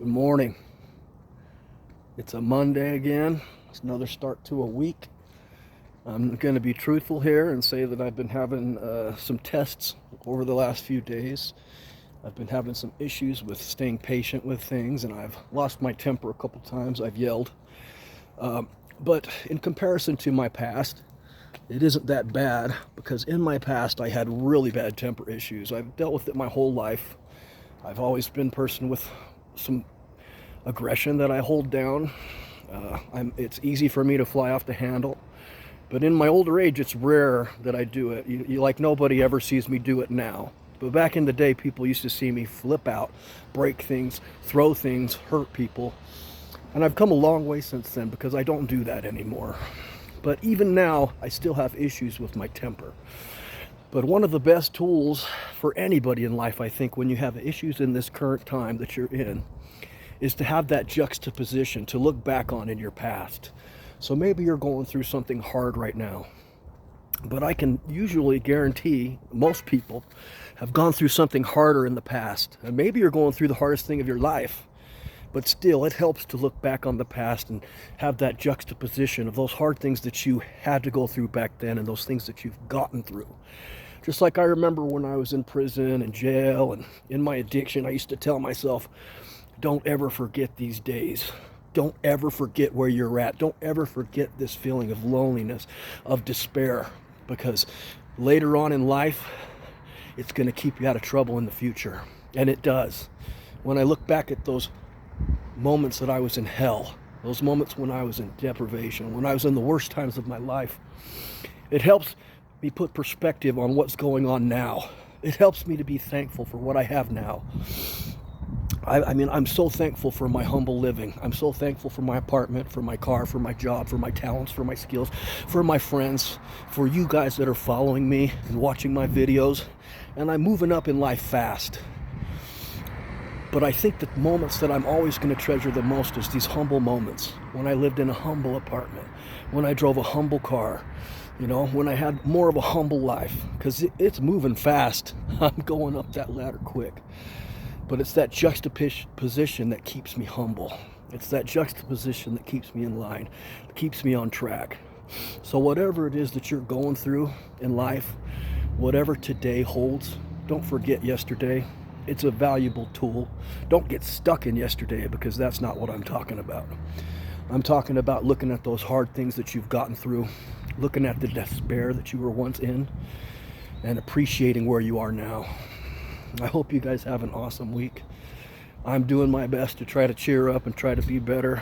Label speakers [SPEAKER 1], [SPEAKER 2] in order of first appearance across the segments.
[SPEAKER 1] Good morning. It's a Monday again. It's another start to a week. I'm going to be truthful here and say that I've been having some tests over the last few days. I've been having some issues with staying patient with things, and I've lost my temper a couple times. I've yelled. But in comparison to my past, it isn't that bad, because in my past I had really bad temper issues. I've dealt with it my whole life. I've always been a person with some aggression that I hold down. It's easy for me to fly off the handle, but in my older age it's rare that I do it. Like nobody ever sees me do it now. But back in the day, people used to see me flip out, break things, throw things, hurt people. And I've come a long way since then, because I don't do that anymore. But even now, I still have issues with my temper. But one of the best tools for anybody in life, I think, when you have issues in this current time that you're in, is to have that juxtaposition to look back on in your past. So maybe you're going through something hard right now, but I can usually guarantee most people have gone through something harder in the past. And maybe you're going through the hardest thing of your life, but still it helps to look back on the past and have that juxtaposition of those hard things that you had to go through back then and those things that you've gotten through. Just like I remember when I was in prison and jail and in my addiction, I used to tell myself, don't ever forget these days. Don't ever forget where you're at. Don't ever forget this feeling of loneliness, of despair, because later on in life, it's going to keep you out of trouble in the future. And it does. When I look back at those moments that I was in hell, those moments when I was in deprivation, when I was in the worst times of my life, it helps me put perspective on what's going on now. It helps me to be thankful for what I have now. I mean, I'm so thankful for my humble living. I'm so thankful for my apartment, for my car, for my job, for my talents, for my skills, for my friends, for you guys that are following me and watching my videos. And I'm moving up in life fast. But I think the moments that I'm always going to treasure the most is these humble moments. When I lived in a humble apartment, when I drove a humble car, when I had more of a humble life. Because it's moving fast. I'm going up that ladder quick. But it's that juxtaposition that keeps me humble. It's that juxtaposition that keeps me in line, that keeps me on track. So whatever it is that you're going through in life, whatever today holds, don't forget yesterday. It's a valuable tool. Don't get stuck in yesterday, because that's not what I'm talking about. I'm talking about looking at those hard things that you've gotten through, looking at the despair that you were once in, and appreciating where you are now. I hope you guys have an awesome week. I'm doing my best to try to cheer up and try to be better.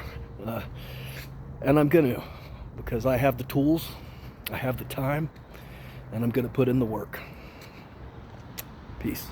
[SPEAKER 1] And I'm going to, because I have the tools, I have the time, and I'm going to put in the work. Peace.